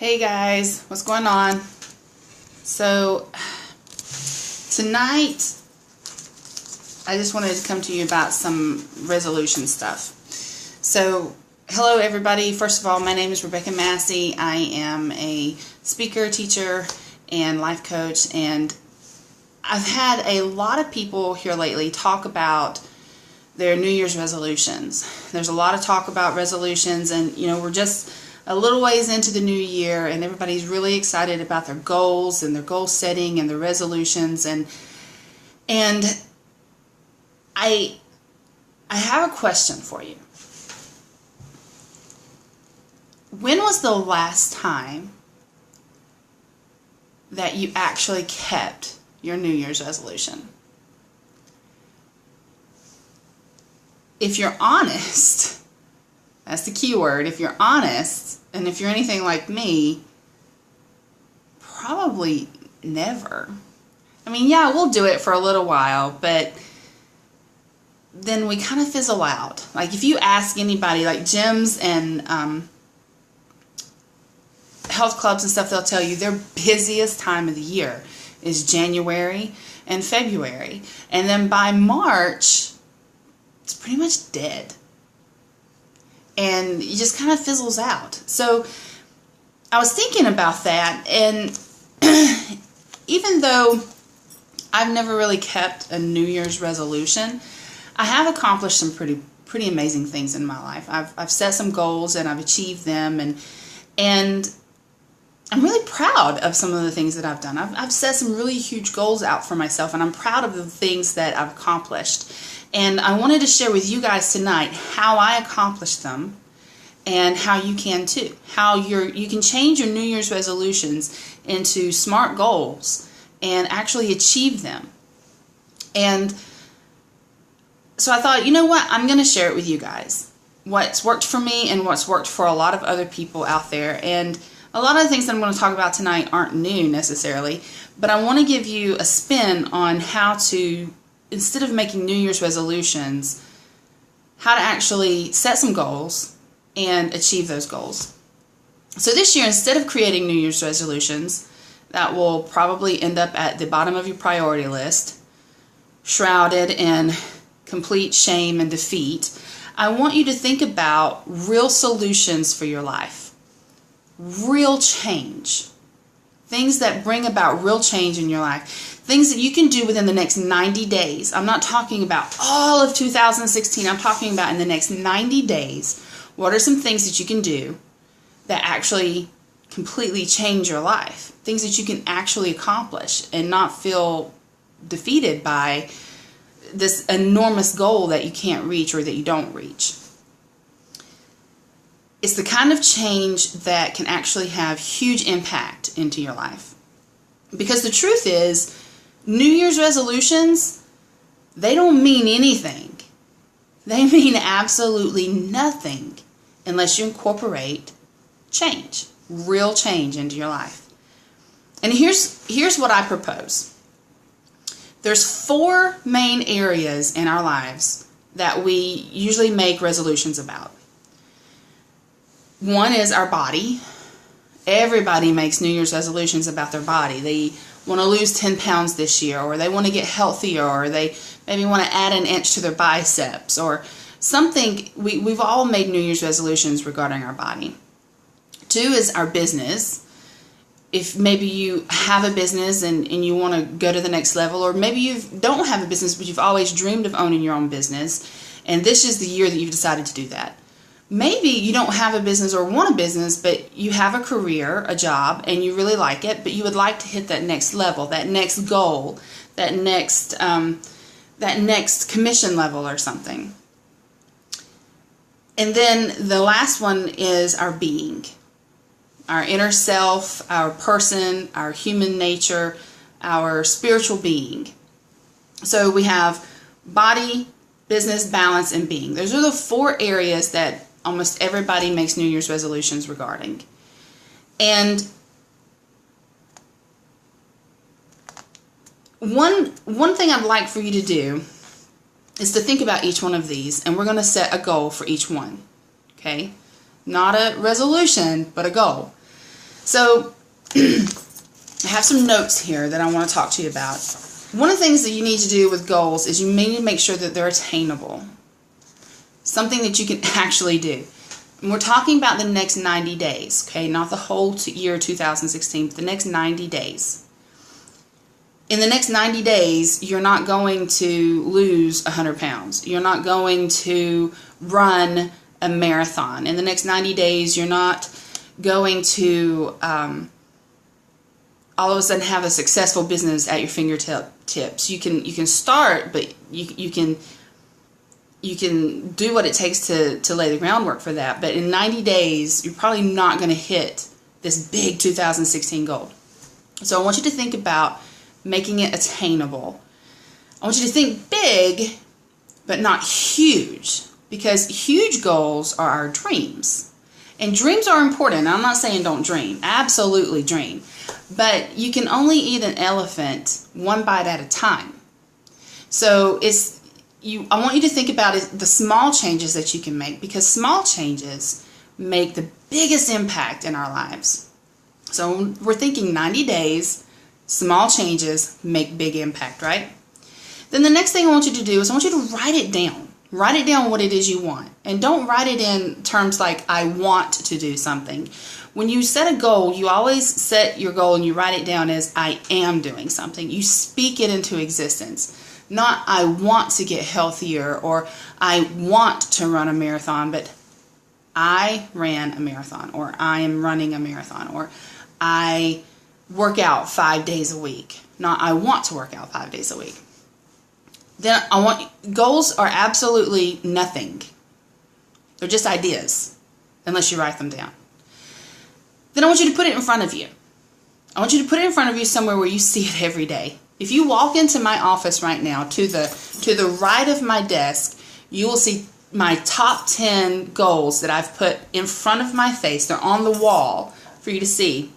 Hey guys, what's going on? So tonight I just wanted to come to you about some resolution stuff. So hello everybody. First of all, my name is Rebecca Massey. I am a speaker, teacher, and life coach, and I've had a lot of people here lately talk about their New Year's resolutions. There's a lot of talk about resolutions, and we're just a little ways into the new year, and everybody's really excited about their goals and their goal setting and their resolutions, and I have a question for you. When was the last time that you actually kept your New Year's resolution? If you're honest, that's the key word. If you're honest, and if you're anything like me, probably never. I mean, yeah, we'll do it for a little while, but then we kind of fizzle out. Like if you ask anybody, like gyms and health clubs and stuff, they'll tell you their busiest time of the year is January and February. And then by March, it's pretty much dead. And it just kind of fizzles out. So I was thinking about that, and even though I've never really kept a New Year's resolution, I have accomplished some pretty amazing things in my life. I've set some goals and I've achieved them, and I'm really proud of some of the things that I've done. I've set some really huge goals out for myself, and I'm proud of the things that I've accomplished. And I wanted to share with you guys tonight how I accomplished them and how you can too. How you can change your New Year's resolutions into smart goals and actually achieve them. And so I thought, you know what? I'm going to share it with you guys. What's worked for me and what's worked for a lot of other people out there. And a lot of the things that I'm going to talk about tonight aren't new necessarily, but I want to give you a spin on how to, instead of making New Year's resolutions, how to actually set some goals and achieve those goals. So this year, instead of creating New Year's resolutions that will probably end up at the bottom of your priority list, shrouded in complete shame and defeat, I want you to think about real solutions for your life. Real change. Things that bring about real change in your life. Things that you can do within the next 90 days. I'm not talking about all of 2016. I'm talking about in the next 90 days. What are some things that you can do that actually completely change your life? Things that you can actually accomplish and not feel defeated by this enormous goal that you can't reach or that you don't reach. It's the kind of change that can actually have huge impact into your life. Because the truth is, New Year's resolutions, they don't mean anything. They mean absolutely nothing unless you incorporate change, real change into your life. And here's what I propose. There's 4 main areas in our lives that we usually make resolutions about. One is our body. Everybody makes New Year's resolutions about their body. They want to lose 10 pounds this year, or they want to get healthier, or they maybe want to add an inch to their biceps, or something. We've all made New Year's resolutions regarding our body. 2 is our business. If maybe you have a business and you want to go to the next level, or maybe you don't have a business but you've always dreamed of owning your own business, and this is the year that you've decided to do that. Maybe you don't have a business or want a business, but you have a career, a job, and you really like it, but you would like to hit that next level, that next goal, that next commission level or something. And then the last one is our being, our inner self, our person, our human nature, our spiritual being. So we have body, business, balance, and being. Those are the 4 areas that almost everybody makes New Year's resolutions regarding. And one thing I'd like for you to do is to think about each one of these, and we're going to set a goal for each one. Okay? Not a resolution, but a goal. So I have some notes here that I want to talk to you about. One of the things that you need to do with goals is you need to make sure that they're attainable. Something that you can actually do. And we're talking about the next 90 days, okay? Not the whole year 2016, but the next 90 days. In the next 90 days, you're not going to lose 100 pounds. You're not going to run a marathon. In the next 90 days, you're not going to all of a sudden have a successful business at your fingertips. You can start, but you can do what it takes to lay the groundwork for that. But in 90 days, you're probably not going to hit this big 2016 goal. So I want you to think about making it attainable. I want you to think big, but not huge, because huge goals are our dreams. And dreams are important. I'm not saying don't dream. Absolutely dream. But you can only eat an elephant one bite at a time. So I want you to think about the small changes that you can make, because small changes make the biggest impact in our lives. So we're thinking 90 days, small changes make big impact, right? Then the next thing I want you to do is I want you to write it down. Write it down what it is you want. And don't write it in terms like, I want to do something. When you set a goal, you always set your goal and you write it down as, I am doing something. You speak it into existence. Not, I want to get healthier, or I want to run a marathon, but I ran a marathon, or I am running a marathon, or I work out 5 days a week. Not, I want to work out 5 days a week. Then goals are absolutely nothing. They're just ideas, unless you write them down. Then I want you to put it in front of you. I want you to put it in front of you somewhere where you see it every day. If you walk into my office right now, to the right of my desk, you will see my top 10 goals that I've put in front of my face. They're on the wall for you to see.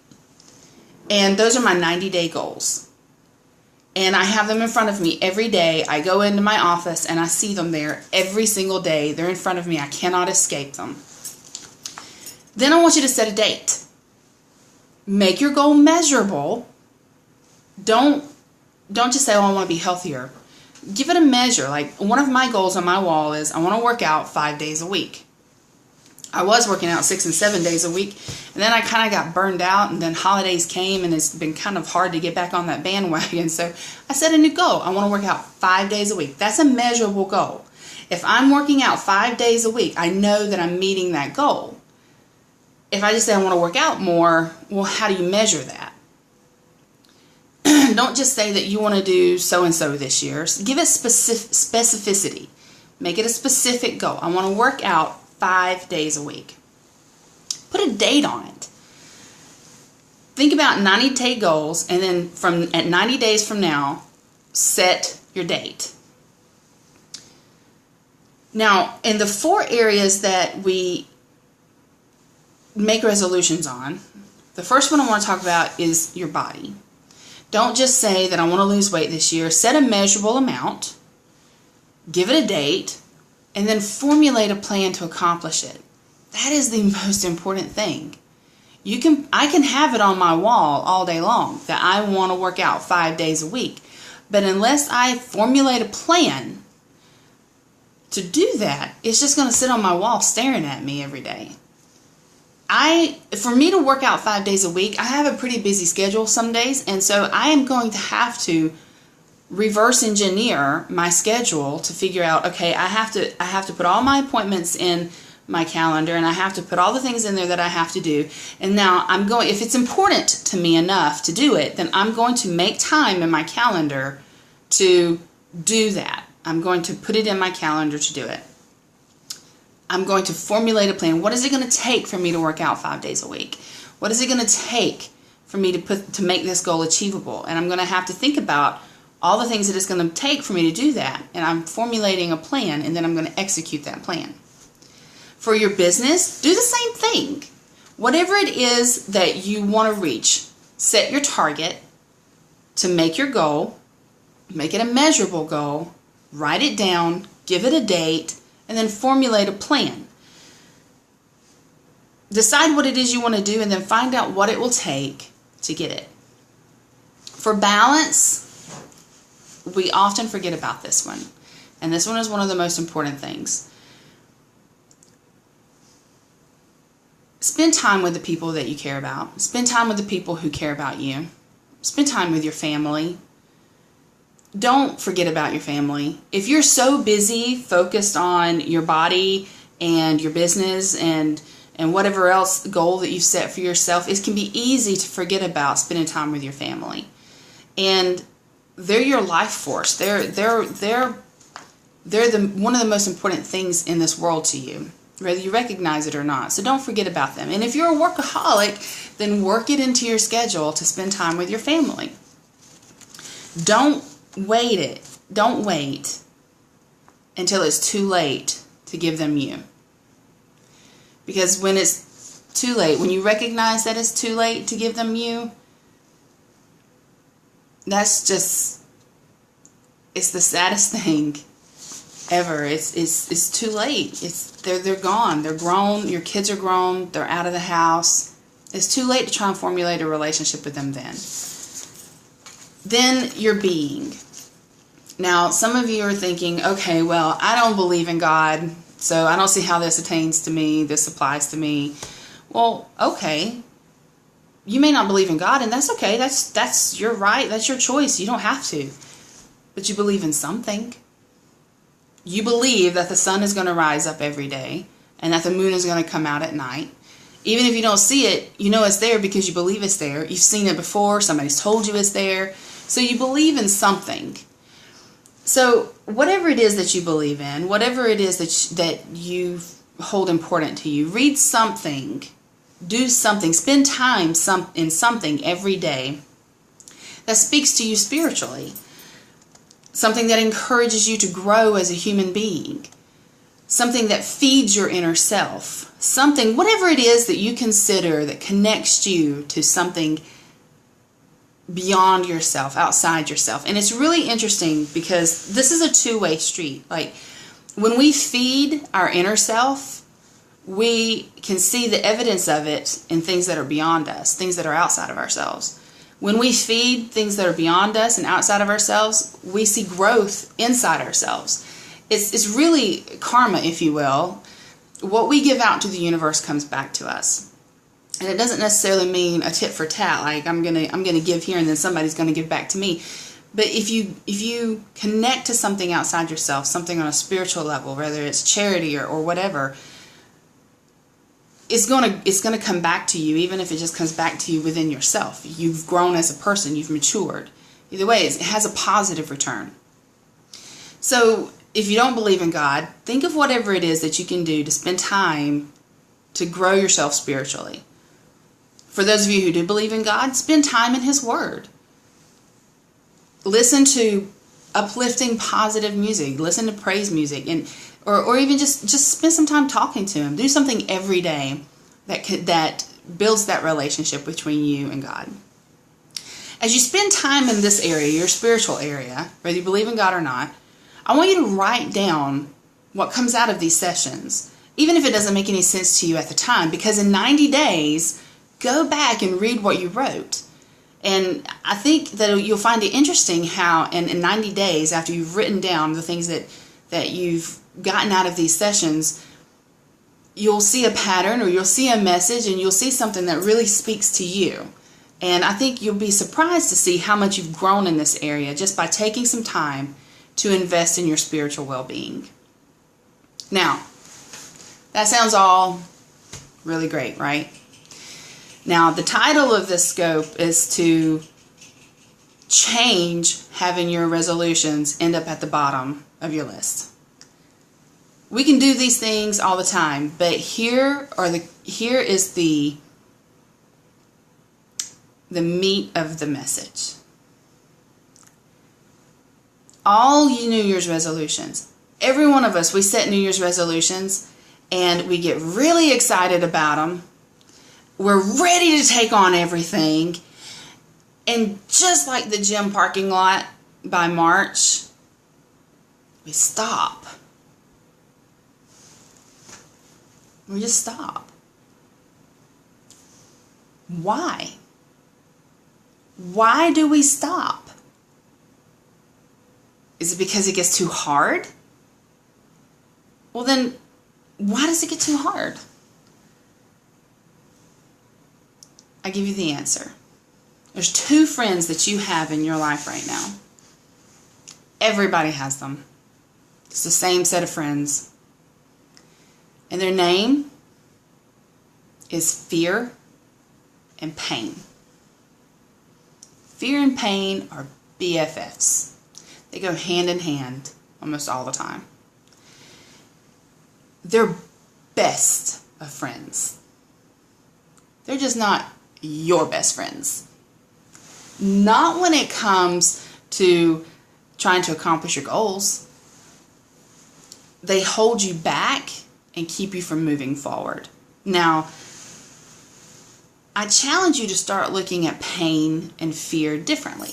And those are my 90-day goals. And I have them in front of me every day. I go into my office and I see them there every single day. They're in front of me. I cannot escape them. Then I want you to set a date. Make your goal measurable. Don't just say, oh, I want to be healthier. Give it a measure. Like, one of my goals on my wall is I want to work out 5 days a week. I was working out 6 and 7 days a week, and then I kind of got burned out, and then holidays came, and it's been kind of hard to get back on that bandwagon. So I set a new goal. I want to work out 5 days a week. That's a measurable goal. If I'm working out 5 days a week, I know that I'm meeting that goal. If I just say I want to work out more, well, how do you measure that? Don't just say that you want to do so-and-so this year. Give it specificity. Make it a specific goal. I want to work out 5 days a week. Put a date on it. Think about 90-day goals, and then at 90 days from now, set your date. Now, in the 4 areas that we make resolutions on, the first one I want to talk about is your body. Don't just say that I want to lose weight this year. Set a measurable amount, give it a date, and then formulate a plan to accomplish it. That is the most important thing. I can have it on my wall all day long that I want to work out 5 days a week. But unless I formulate a plan to do that, it's just going to sit on my wall staring at me every day. For me to work out 5 days a week, I have a pretty busy schedule some days, and so I am going to have to reverse engineer my schedule to figure out, okay, I have to put all my appointments in my calendar, and I have to put all the things in there that I have to do. And now if it's important to me enough to do it, then I'm going to make time in my calendar to do that. I'm going to put it in my calendar to do it. I'm going to formulate a plan. What is it going to take for me to work out 5 days a week? What is it going to take for me to make this goal achievable? And I'm going to have to think about all the things that it's going to take for me to do that. And I'm formulating a plan, and then I'm going to execute that plan. For your business, do the same thing. Whatever it is that you want to reach, set your target to make your goal, make it a measurable goal, write it down, give it a date, and then formulate a plan. Decide what it is you want to do and then find out what it will take to get it. For balance, we often forget about this one. And this one is one of the most important things. Spend time with the people that you care about. Spend time with the people who care about you. Spend time with your family. Don't forget about your family. If you're so busy focused on your body and your business and whatever else goal that you've set for yourself, it can be easy to forget about spending time with your family. And they're your life force. They're one of the most important things in this world to you, whether you recognize it or not. So don't forget about them. And if you're a workaholic, then work it into your schedule to spend time with your family. Don't wait until it's too late to give them you. Because when it's too late, when you recognize that it's too late to give them you, it's the saddest thing ever. It's too late. They're gone. They're grown. Your kids are grown. They're out of the house. It's too late to try and formulate a relationship with them then. Then your being. Now, some of you are thinking, okay, well, I don't believe in God, so I don't see how this attains to me, this applies to me. Well, okay. You may not believe in God, and that's okay. That's your right. That's your choice. You don't have to. But you believe in something. You believe that the sun is going to rise up every day and that the moon is going to come out at night. Even if you don't see it, you know it's there because you believe it's there. You've seen it before. Somebody's told you it's there. So you believe in something. So whatever it is that you believe in, whatever it is that you hold important to you, read something, do something, spend time in something every day that speaks to you spiritually. Something that encourages you to grow as a human being. Something that feeds your inner self. Something, whatever it is that you consider that connects you to something beyond yourself, outside yourself. And it's really interesting because this is a two-way street. Like, when we feed our inner self, we can see the evidence of it in things that are beyond us, things that are outside of ourselves. When we feed things that are beyond us and outside of ourselves, we see growth inside ourselves. It's really karma, if you will. What we give out to the universe comes back to us. And it doesn't necessarily mean a tit for tat, like I'm gonna give here and then somebody's gonna give back to me. But if you connect to something outside yourself, something on a spiritual level, whether it's charity or whatever, it's gonna come back to you, even if it just comes back to you within yourself. You've grown as a person, you've matured. Either way, it has a positive return. So if you don't believe in God, think of whatever it is that you can do to spend time to grow yourself spiritually. For those of you who do believe in God, spend time in His Word. Listen to uplifting, positive music. Listen to praise music, or even just spend some time talking to Him. Do something every day that builds that relationship between you and God. As you spend time in this area, your spiritual area, whether you believe in God or not, I want you to write down what comes out of these sessions, even if it doesn't make any sense to you at the time, because in 90 days, go back and read what you wrote. And I think that you'll find it interesting how in 90 days, after you've written down the things that you've gotten out of these sessions, you'll see a pattern or you'll see a message and you'll see something that really speaks to you. And I think you'll be surprised to see how much you've grown in this area just by taking some time to invest in your spiritual well-being. Now, that sounds all really great, right? Now, the title of this scope is to change having your resolutions end up at the bottom of your list. We can do these things all the time, but here is the meat of the message. All you New Year's resolutions, every one of us, we set New Year's resolutions and we get really excited about them. We're ready to take on everything. And just like the gym parking lot by March, we stop. We just stop. Why? Why do we stop? Is it because it gets too hard? Well then, why does it get too hard? I give you the answer. There's 2 friends that you have in your life right now. Everybody has them. It's the same set of friends. And their name is fear and pain. Fear and pain are BFFs. They go hand in hand almost all the time. They're best of friends. They're just not your best friends. Not when it comes to trying to accomplish your goals. They hold you back and keep you from moving forward. Now, I challenge you to start looking at pain and fear differently.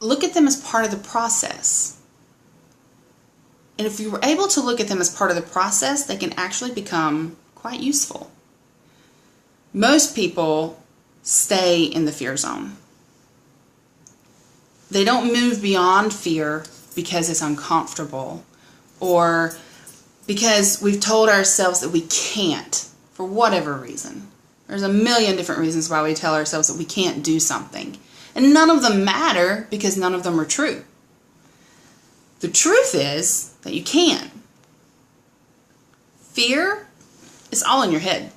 Look at them as part of the process. And if you were able to look at them as part of the process, they can actually become quite useful. Most people stay in the fear zone. They don't move beyond fear because it's uncomfortable or because we've told ourselves that we can't for whatever reason. There's a million different reasons why we tell ourselves that we can't do something. And none of them matter because none of them are true. The truth is that you can. Fear is all in your head.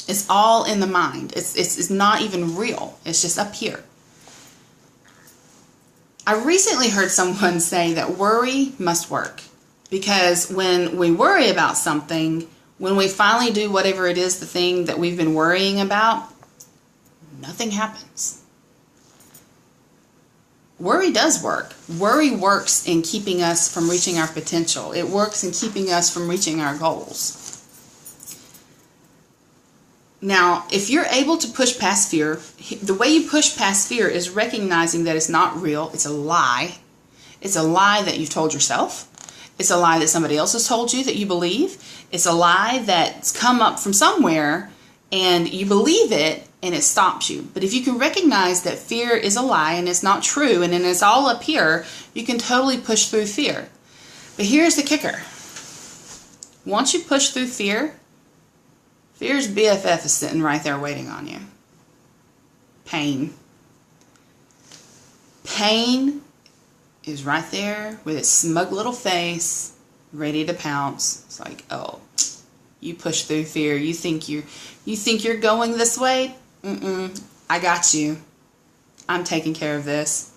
It's all in the mind. It's not even real. It's just up here. I recently heard someone say that worry must work. Because when we worry about something, when we finally do whatever it is, the thing that we've been worrying about, nothing happens. Worry does work. Worry works in keeping us from reaching our potential. It works in keeping us from reaching our goals. Now, if you're able to push past fear, the way you push past fear is recognizing that it's not real. It's a lie. It's a lie that you've told yourself. It's a lie that somebody else has told you that you believe. It's a lie that's come up from somewhere and you believe it and it stops you. But if you can recognize that fear is a lie and it's not true and it's all up here, you can totally push through fear. But here's the kicker. Once you push through fear, fear's BFF is sitting right there waiting on you. Pain. Pain is right there with its smug little face, ready to pounce. It's like, oh, you push through fear. You think you're going this way? I got you. I'm taking care of this.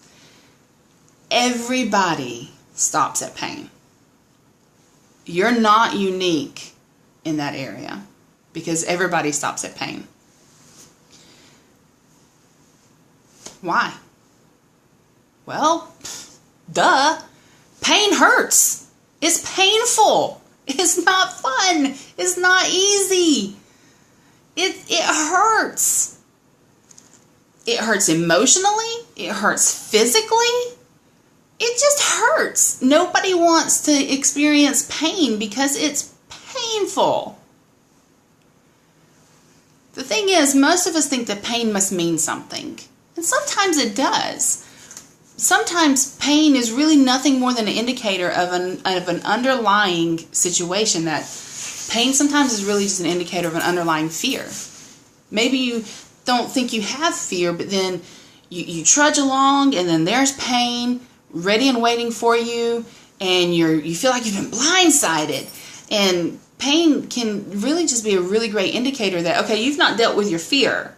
Everybody stops at pain. You're not unique in that area because everybody stops at pain. Why? Well, duh. Pain hurts. It's painful. It's not fun. It's not easy. It hurts. It hurts emotionally. It hurts physically. It just hurts. Nobody wants to experience pain because it's painful. The thing is, most of us think that pain must mean something. And sometimes it does. Sometimes pain is really nothing more than an indicator of an underlying situation. That pain sometimes is really just an indicator of an underlying fear. Maybe you don't think you have fear, but then you trudge along and then there's pain ready and waiting for you, and you feel like you've been blindsided. And pain can really just be a really great indicator that, okay, you've not dealt with your fear.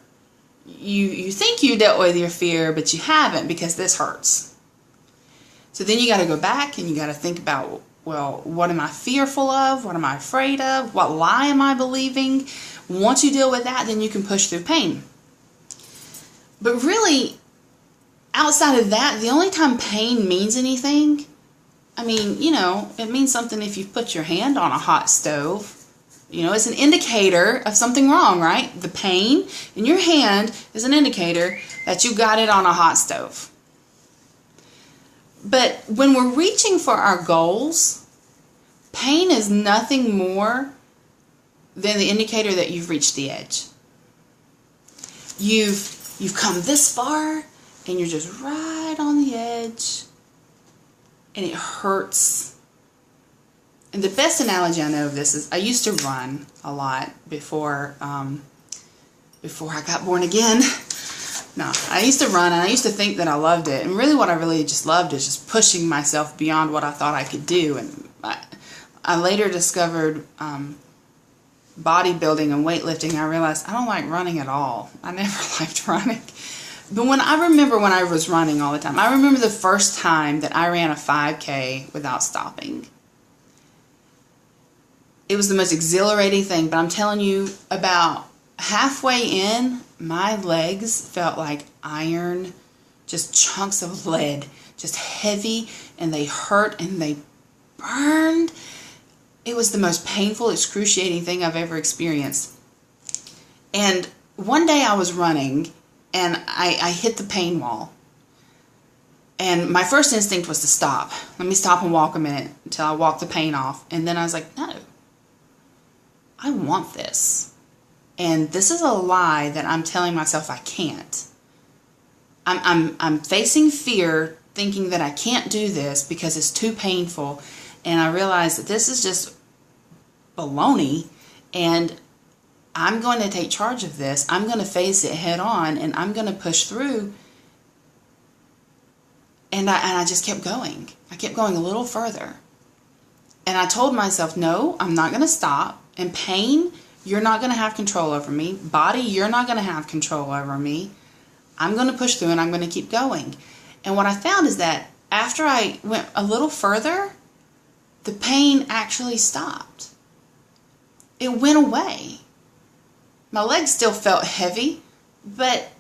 You think you dealt with your fear, but you haven't because this hurts. So then you got to go back and you got to think about, well, what am I fearful of? What am I afraid of? What lie am I believing? Once you deal with that, then you can push through pain. But really, outside of that, the only time pain means anything, I mean, it means something if you put your hand on a hot stove. It's an indicator of something wrong, right? The pain in your hand is an indicator that you got it on a hot stove. But when we're reaching for our goals, pain is nothing more then the indicator that you've reached the edge. You've come this far and you're just right on the edge and it hurts. And the best analogy I know of this is I used to run a lot before I got born again. No, I used to run and I used to think that I loved it. And really what I really just loved is just pushing myself beyond what I thought I could do. And I later discovered bodybuilding and weightlifting. I realized I don't like running at all. I never liked running. But I remember when I was running all the time, I remember the first time that I ran a 5K without stopping. It was the most exhilarating thing, but I'm telling you, about halfway in, my legs felt like iron, just chunks of lead, just heavy, and they hurt and they burned. It was the most painful, excruciating thing I've ever experienced. And one day I was running and I hit the pain wall. And my first instinct was to stop. Let me stop and walk a minute until I walk the pain off. And then I was like, no, I want this. And this is a lie that I'm telling myself I can't. I'm facing fear, thinking that I can't do this because it's too painful. And I realized that this is just baloney, and I'm going to take charge of this. I'm going to face it head on, and I'm going to push through. And I just kept going. I kept going a little further. And I told myself, no, I'm not going to stop. And pain, you're not going to have control over me. Body, you're not going to have control over me. I'm going to push through and I'm going to keep going. And what I found is that after I went a little further, the pain actually stopped. It went away. My legs still felt heavy, but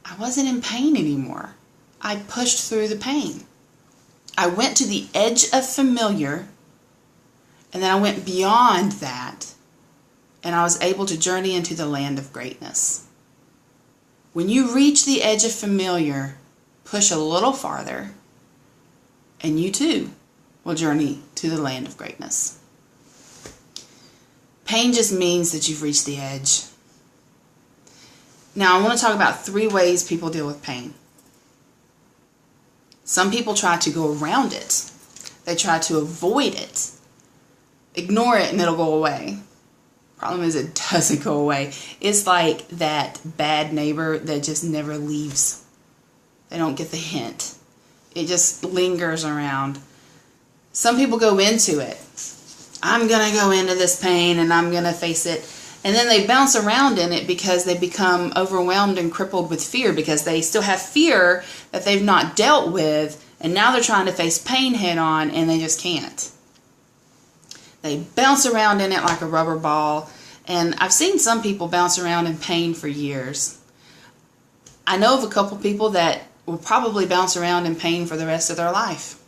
I wasn't in pain anymore. I pushed through the pain. I went to the edge of familiar, and then I went beyond that, and I was able to journey into the land of greatness. When you reach the edge of familiar, push a little farther, and you too will journey to the land of greatness. Pain just means that you've reached the edge. Now I want to talk about 3 ways people deal with pain. Some people try to go around it. They try to avoid it. Ignore it and it'll go away. Problem is it doesn't go away. It's like that bad neighbor that just never leaves. They don't get the hint. It just lingers around. Some people go into it. I'm going to go into this pain and I'm going to face it. And then they bounce around in it because they become overwhelmed and crippled with fear, because they still have fear that they've not dealt with, and now they're trying to face pain head on and they just can't. They bounce around in it like a rubber ball, and I've seen some people bounce around in pain for years. I know of a couple people that will probably bounce around in pain for the rest of their life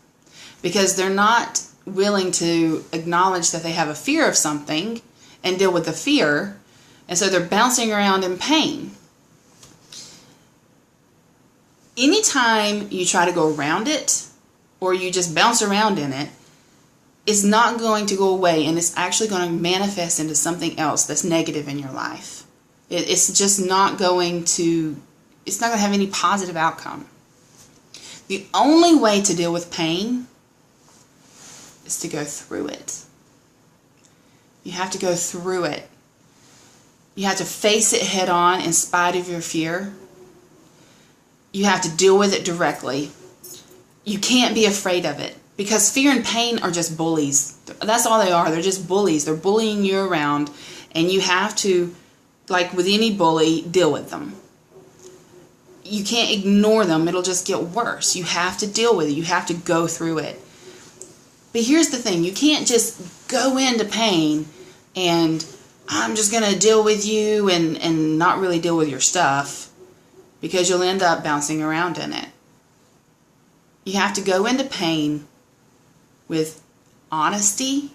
because they're not willing to acknowledge that they have a fear of something and deal with the fear, and so they're bouncing around in pain. Anytime you try to go around it or you just bounce around in it, it's not going to go away, and it's actually going to manifest into something else that's negative in your life. It's just not going to, it's not going to have any positive outcome. The only way to deal with pain is to go through it. You have to go through it. You have to face it head on in spite of your fear. You have to deal with it directly. You can't be afraid of it, because fear and pain are just bullies. That's all they are. They're just bullies. They're bullying you around, and you have to, like with any bully, deal with them. You can't ignore them. It'll just get worse. You have to deal with it. You have to go through it. But here's the thing. You can't just go into pain and I'm just going to deal with you and not really deal with your stuff, because you'll end up bouncing around in it. You have to go into pain with honesty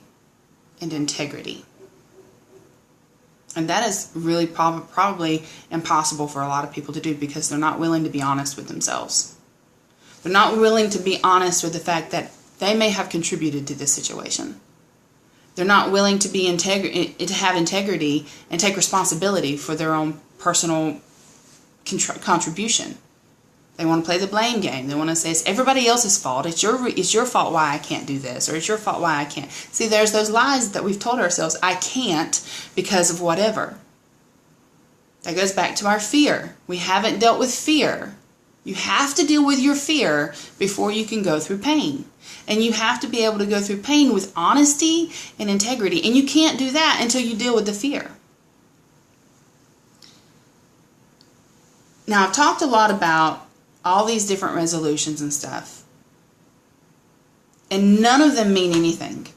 and integrity. And that is really probably impossible for a lot of people to do, because they're not willing to be honest with themselves. They're not willing to be honest with the fact that they may have contributed to this situation. They're not willing to be to have integrity and take responsibility for their own personal contribution. They want to play the blame game. They want to say it's everybody else's fault. It's your fault why I can't do this, or it's your fault why I can't. See, there's those lies that we've told ourselves. I can't because of whatever. That goes back to our fear. We haven't dealt with fear. You have to deal with your fear before you can go through pain. And you have to be able to go through pain with honesty and integrity. And you can't do that until you deal with the fear. Now, I've talked a lot about all these different resolutions and stuff. And none of them mean anything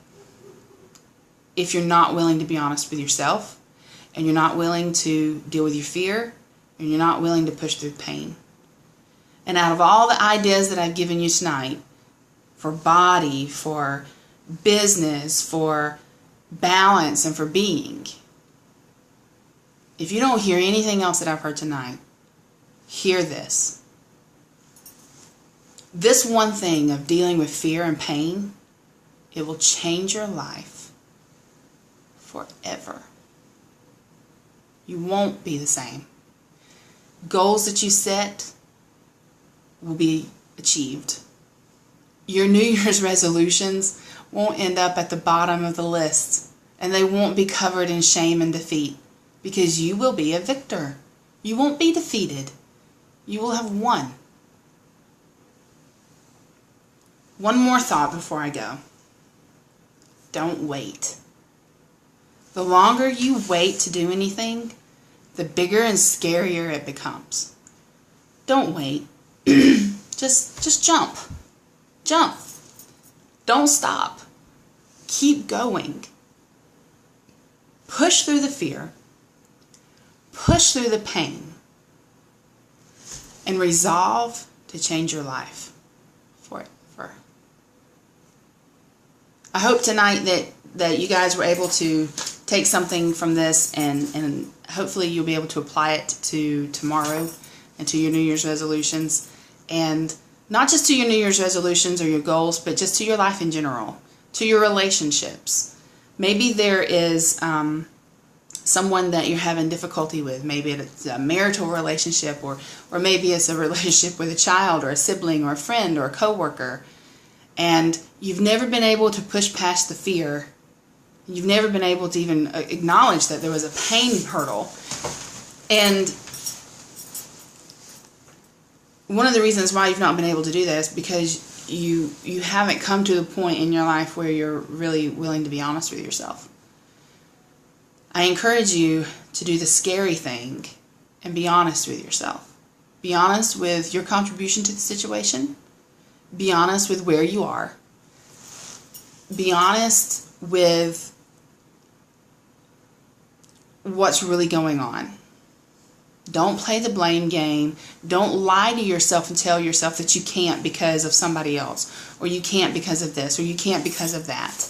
if you're not willing to be honest with yourself, and you're not willing to deal with your fear, and you're not willing to push through pain. And out of all the ideas that I've given you tonight, for body, for business, for balance, and for being, if you don't hear anything else that I've heard tonight, hear this. This one thing of dealing with fear and pain, it will change your life forever. You won't be the same. Goals that you set will be achieved. Your New Year's resolutions won't end up at the bottom of the list, and they won't be covered in shame and defeat, because you will be a victor. You won't be defeated. You will have won. One more thought before I go. Don't wait. The longer you wait to do anything, the bigger and scarier it becomes. Don't wait. Just jump. Jump. Don't stop. Keep going. Push through the fear. Push through the pain. And resolve to change your life forever. I hope tonight that you guys were able to take something from this, and hopefully you'll be able to apply it to tomorrow and to your New Year's resolutions. And not just to your New Year's resolutions or your goals, but just to your life in general, to your relationships. Maybe there is someone that you're having difficulty with. Maybe it's a marital relationship, or maybe it's a relationship with a child or a sibling or a friend or a coworker. And you've never been able to push past the fear. You've never been able to even acknowledge that there was a pain hurdle. And one of the reasons why you've not been able to do that is because you haven't come to the point in your life where you're really willing to be honest with yourself. I encourage you to do the scary thing and be honest with yourself. Be honest with your contribution to the situation. Be honest with where you are. Be honest with what's really going on. Don't play the blame game. Don't lie to yourself and tell yourself that you can't because of somebody else, or you can't because of this, or you can't because of that.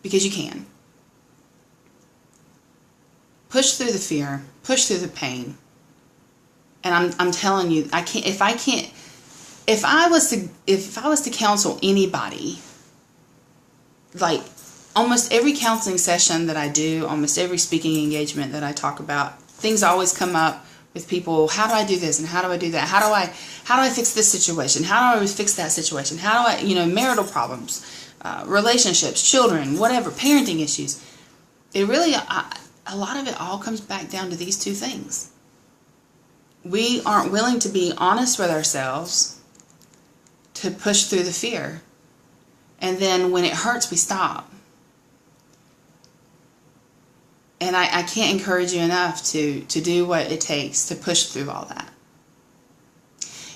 Because you can. Push through the fear. Push through the pain. And I'm telling you, if I was to counsel anybody, like almost every counseling session that I do, almost every speaking engagement that I talk about, things always come up with people. How do I do this and how do I do that? How do I fix this situation? How do I fix that situation? How do I, marital problems, relationships, children, whatever, parenting issues. It really, a lot of it all comes back down to these two things. We aren't willing to be honest with ourselves to push through the fear. And then when it hurts, we stop. And I can't encourage you enough to do what it takes to push through all that.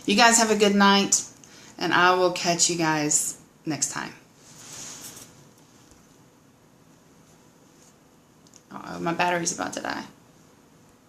You guys have a good night, and I will catch you guys next time. My battery's about to die.